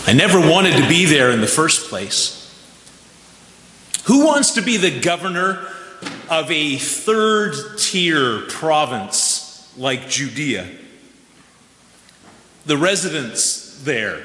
I never wanted to be there in the first place. Who wants to be the governor of a third-tier province like Judea? The residents there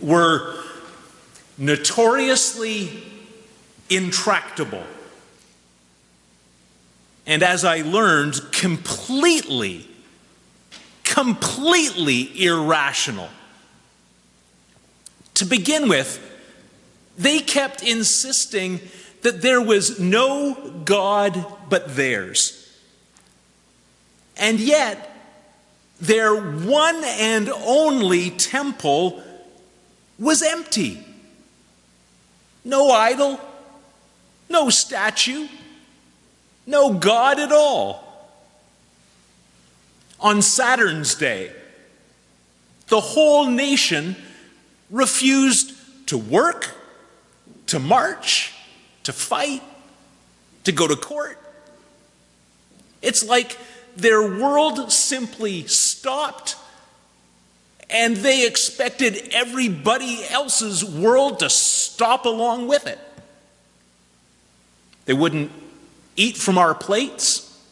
were notoriously intractable, and as I learned, completely irrational. To begin with, they kept insisting that there was no God but theirs. And yet, their one and only temple was empty. No idol, no statue, no God at all. On Saturn's Day, the whole nation refused to work, to march, to fight, to go to court. It's like their world simply stopped, and they expected everybody else's world to stop along with it. They wouldn't eat from our plates,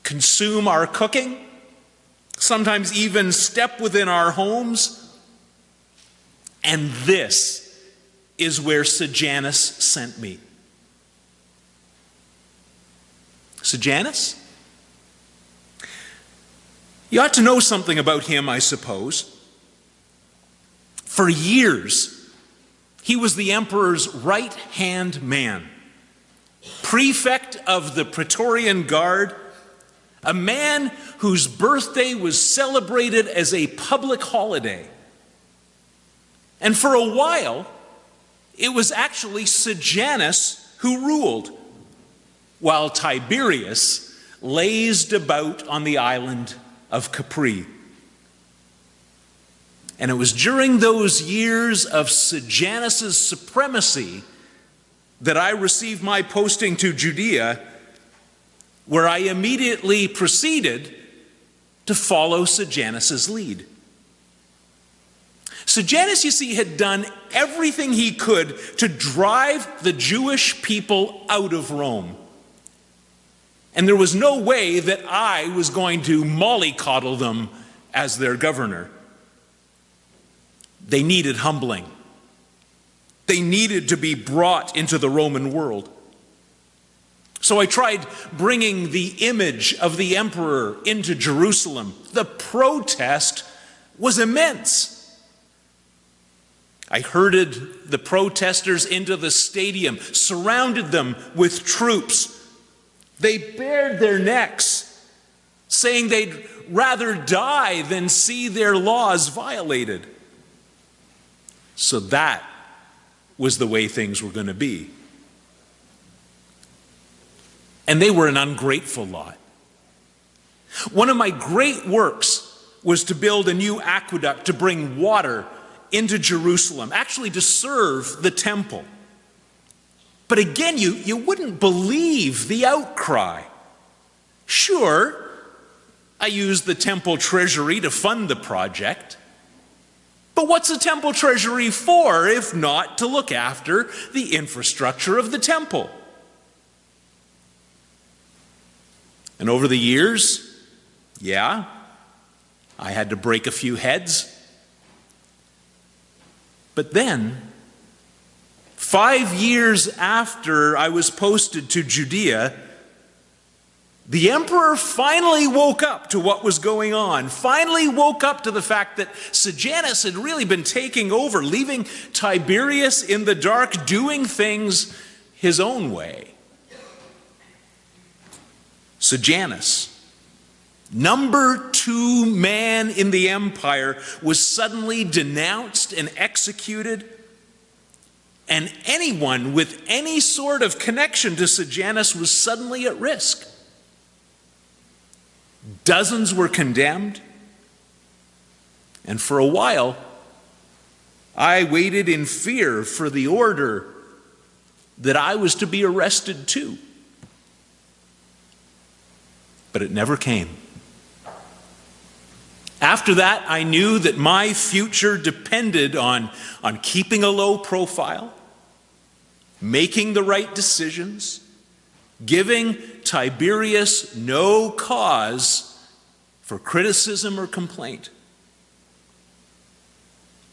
consume our cooking, sometimes even step within our homes. And this is where Sejanus sent me. Sejanus? You ought to know something about him, I suppose. For years, he was the emperor's right-hand man, prefect of the Praetorian Guard, a man whose birthday was celebrated as a public holiday. And for a while, it was actually Sejanus who ruled, while Tiberius lazed about on the island of Capri. And it was during those years of Sejanus' supremacy that I received my posting to Judea, where I immediately proceeded to follow Sejanus' lead. Sejanus, you see, had done everything he could to drive the Jewish people out of Rome. And there was no way that I was going to mollycoddle them as their governor. They needed humbling. They needed to be brought into the Roman world. So I tried bringing the image of the emperor into Jerusalem. The protest was immense. I herded the protesters into the stadium, surrounded them with troops. They bared their necks, saying they'd rather die than see their laws violated. So that was the way things were going to be. And they were an ungrateful lot. One of my great works was to build a new aqueduct to bring water into Jerusalem, actually to serve the temple. But again, you wouldn't believe the outcry. Sure, I used the temple treasury to fund the project, but what's the temple treasury for if not to look after the infrastructure of the temple? And over the years, yeah, I had to break a few heads. But then, 5 years after I was posted to Judea, the emperor finally woke up to what was going on, finally woke up to the fact that Sejanus had really been taking over, leaving Tiberius in the dark, doing things his own way. Sejanus, number 2 man in the empire, was suddenly denounced and executed, and anyone with any sort of connection to Sejanus was suddenly at risk. Dozens were condemned, and for a while, I waited in fear for the order that I was to be arrested too. But it never came. After that, I knew that my future depended on keeping a low profile, making the right decisions, giving Tiberius no cause for criticism or complaint.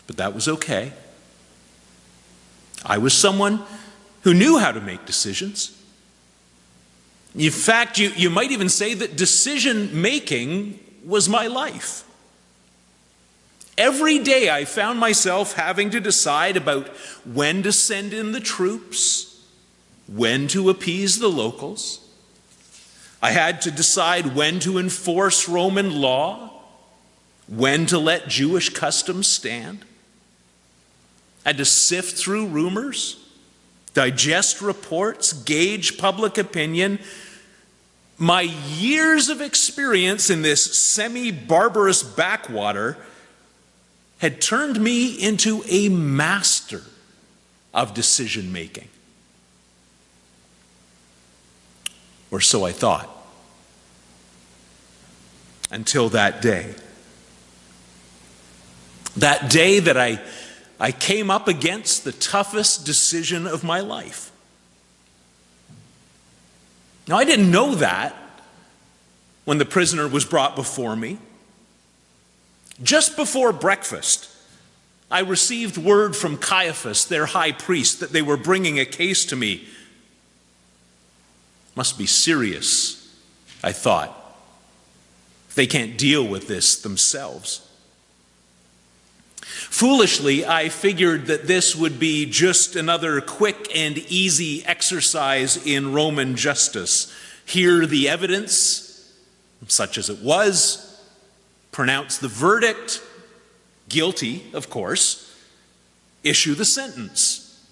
But that was okay. I was someone who knew how to make decisions. In fact, you might even say that decision making was my life. Every day I found myself having to decide about when to send in the troops, when to appease the locals. I had to decide when to enforce Roman law, when to let Jewish customs stand. I had to sift through rumors, digest reports, gauge public opinion. My years of experience in this semi-barbarous backwater had turned me into a master of decision making. Or so I thought. Until that day. That day that I came up against the toughest decision of my life. Now, I didn't know that when the prisoner was brought before me. Just before breakfast, I received word from Caiaphas, their high priest, that they were bringing a case to me. Must be serious, I thought. They can't deal with this themselves. Foolishly, I figured that this would be just another quick and easy exercise in Roman justice. Hear the evidence, such as it was, pronounce the verdict, guilty, of course, issue the sentence.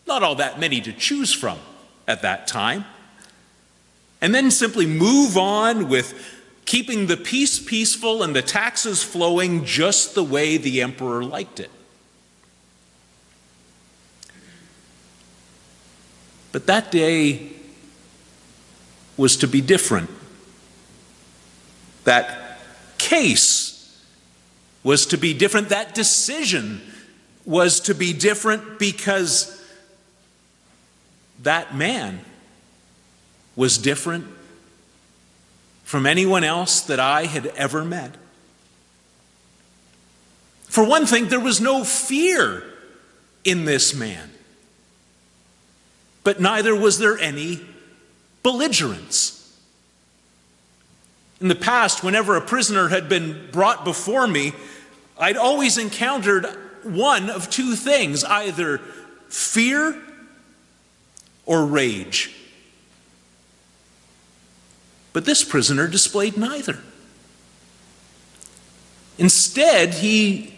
Not all that many to choose from at that time. And then simply move on with keeping the peace peaceful and the taxes flowing just the way the emperor liked it. But that day was to be different. That case was to be different. That decision was to be different because that man was different from anyone else that I had ever met. For one thing, there was no fear in this man, but neither was there any belligerence. In the past, whenever a prisoner had been brought before me, I'd always encountered one of two things, either fear or rage. But this prisoner displayed neither. Instead, he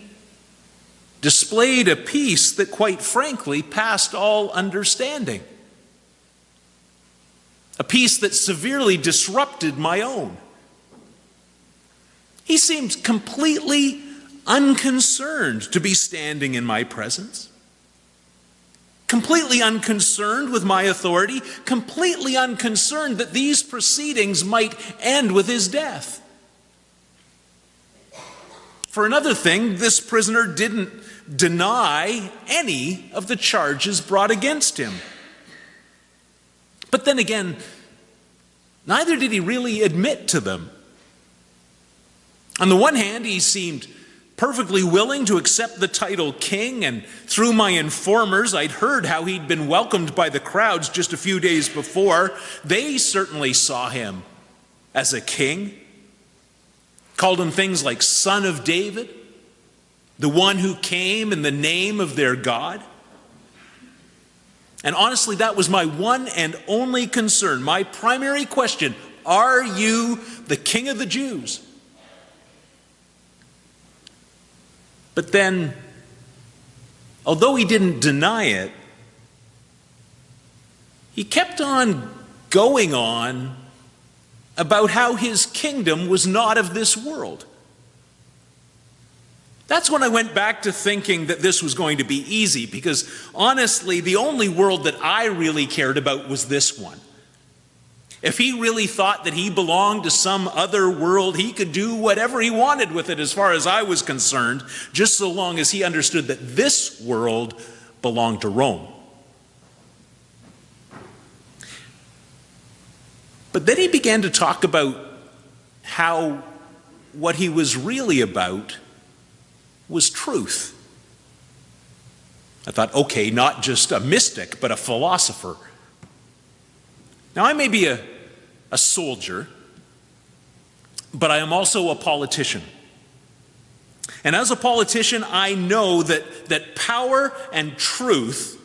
displayed a peace that, quite frankly, passed all understanding. A peace that severely disrupted my own. He seemed completely unconcerned to be standing in my presence. Completely unconcerned with my authority, completely unconcerned that these proceedings might end with his death. For another thing, this prisoner didn't deny any of the charges brought against him. But then again, neither did he really admit to them. On the one hand, he seemed perfectly willing to accept the title king, and through my informers, I'd heard how he'd been welcomed by the crowds just a few days before. They certainly saw him as a king, called him things like Son of David, the one who came in the name of their God. And honestly, that was my one and only concern, my primary question: are you the King of the Jews? But then, although he didn't deny it, he kept on going on about how his kingdom was not of this world. That's when I went back to thinking that this was going to be easy, because honestly, the only world that I really cared about was this one. If he really thought that he belonged to some other world, he could do whatever he wanted with it as far as I was concerned, just so long as he understood that this world belonged to Rome. But then he began to talk about how what he was really about was truth. I thought, okay, not just a mystic, but a philosopher. Now, I may be a soldier, but I am also a politician. And as a politician, I know that power and truth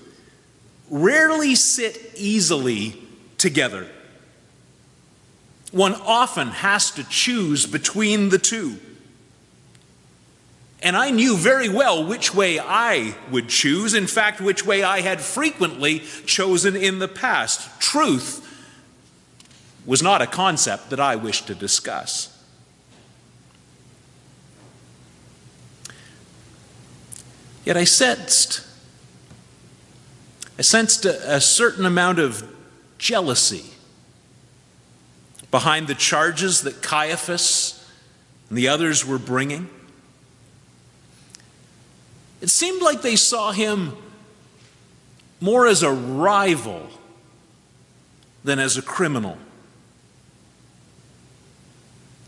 rarely sit easily together. One often has to choose between the two. And I knew very well which way I would choose, in fact, which way I had frequently chosen in the past. Truth was not a concept that I wished to discuss. Yet I sensed a certain amount of jealousy behind the charges that Caiaphas and the others were bringing. It seemed like they saw him more as a rival than as a criminal.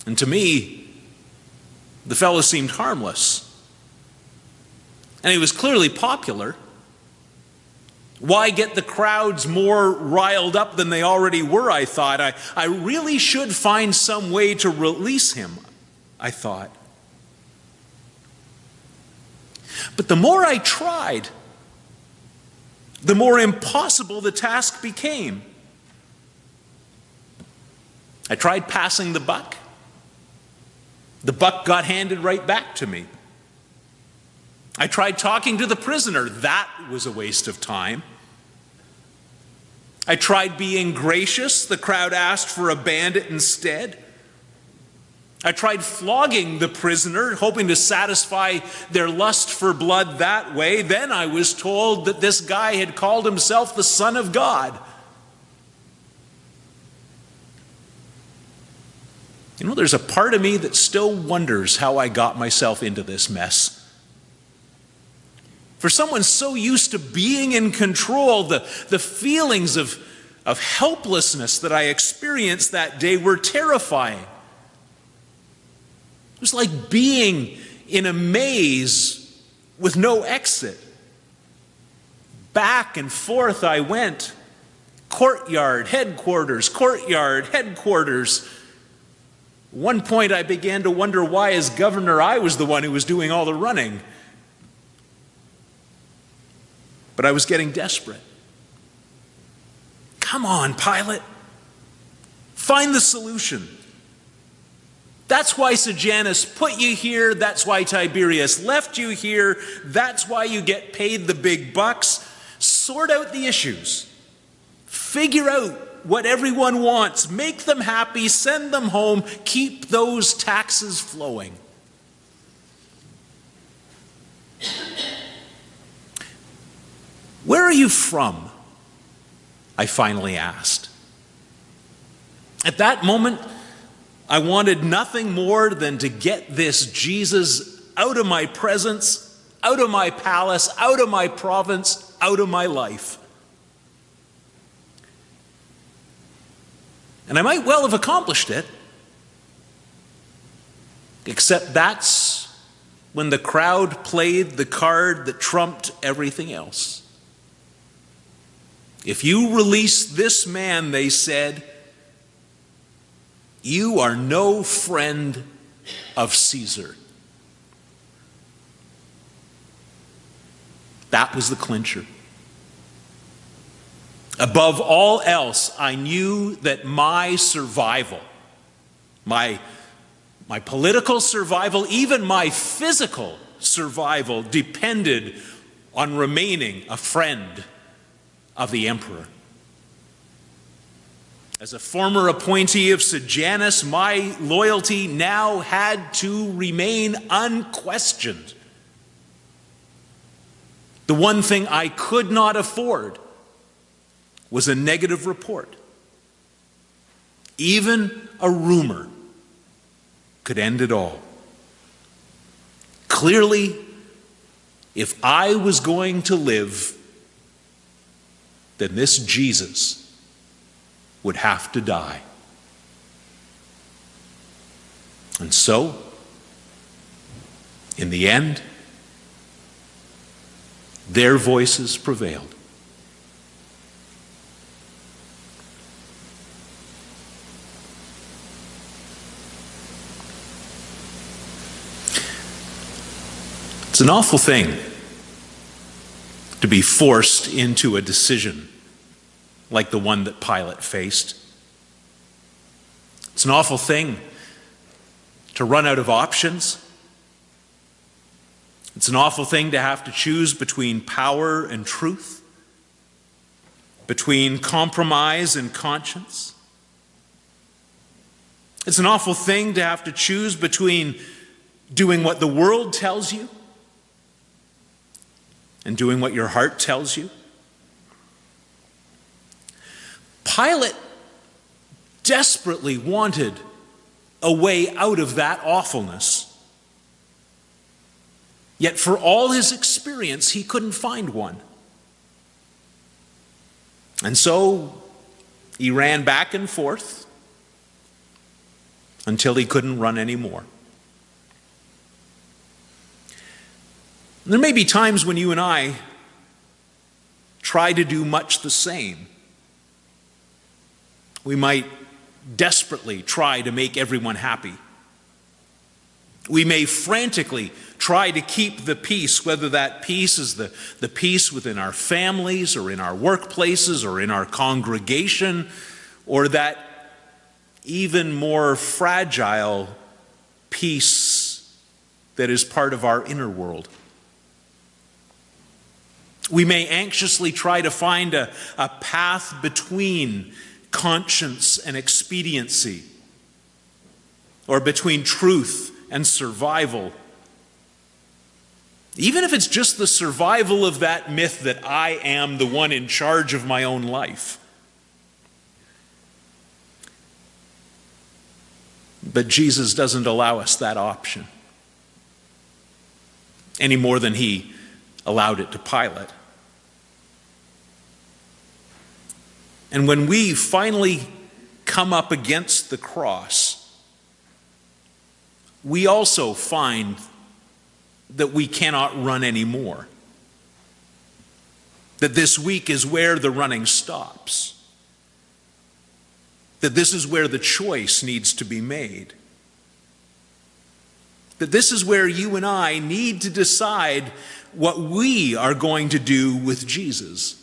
And to me, the fellow seemed harmless. And he was clearly popular. Why get the crowds more riled up than they already were, I thought. I really should find some way to release him, I thought. But the more I tried, the more impossible the task became. I tried passing the buck. The buck got handed right back to me. I tried talking to the prisoner. That was a waste of time. I tried being gracious. The crowd asked for a bandit instead. I tried flogging the prisoner, hoping to satisfy their lust for blood that way. Then I was told that this guy had called himself the Son of God. You know, there's a part of me that still wonders how I got myself into this mess. For someone so used to being in control, the feelings of helplessness that I experienced that day were terrifying. It was like being in a maze with no exit. Back and forth I went. Courtyard, headquarters, courtyard, headquarters. At one point I began to wonder why, as governor, I was the one who was doing all the running. But I was getting desperate. Come on, Pilate. Find the solution. That's why Sejanus put you here. That's why Tiberius left you here. That's why you get paid the big bucks. Sort out the issues. Figure out what everyone wants. Make them happy. Send them home. Keep those taxes flowing. Where are you from? I finally asked. At that moment, I wanted nothing more than to get this Jesus out of my presence, out of my palace, out of my province, out of my life. And I might well have accomplished it, except that's when the crowd played the card that trumped everything else. If you release this man, they said, you are no friend of Caesar. That was the clincher. Above all else, I knew that my survival, my political survival, even my physical survival, depended on remaining a friend of the emperor. As a former appointee of Sejanus, my loyalty now had to remain unquestioned. The one thing I could not afford was a negative report. even a rumor could end it all. Clearly, if I was going to live, then this Jesus would have to die. And so, in the end, their voices prevailed. It's an awful thing to be forced into a decision like the one that Pilate faced. It's an awful thing to run out of options. It's an awful thing to have to choose between power and truth, between compromise and conscience. It's an awful thing to have to choose between doing what the world tells you and doing what your heart tells you. Pilate desperately wanted a way out of that awfulness. Yet for all his experience, he couldn't find one. And so he ran back and forth until he couldn't run anymore. There may be times when you and I try to do much the same. We might desperately try to make everyone happy. We may frantically try to keep the peace, whether that peace is the peace within our families or in our workplaces or in our congregation, or that even more fragile peace that is part of our inner world. We may anxiously try to find a path between conscience and expediency, or between truth and survival. Even if it's just the survival of that myth that I am the one in charge of my own life. But Jesus doesn't allow us that option any more than he allowed it to Pilate. And when we finally come up against the cross, we also find that we cannot run anymore. That this week is where the running stops. That this is where the choice needs to be made. That this is where you and I need to decide what we are going to do with Jesus.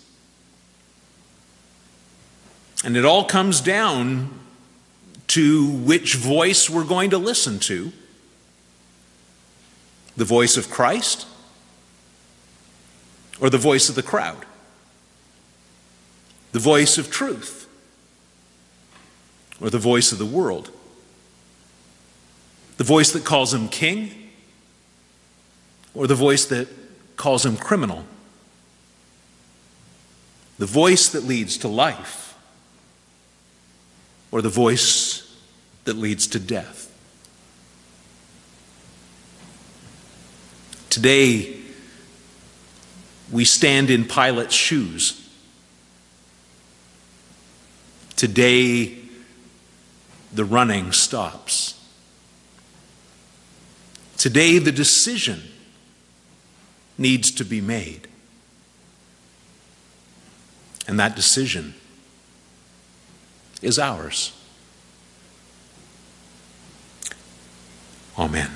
And it all comes down to which voice we're going to listen to. The voice of Christ or the voice of the crowd? The voice of truth or the voice of the world? The voice that calls him king or the voice that calls him criminal? The voice that leads to life or the voice that leads to death? Today, we stand in Pilate's shoes. Today, the running stops. Today, the decision needs to be made. And that decision is ours. Amen.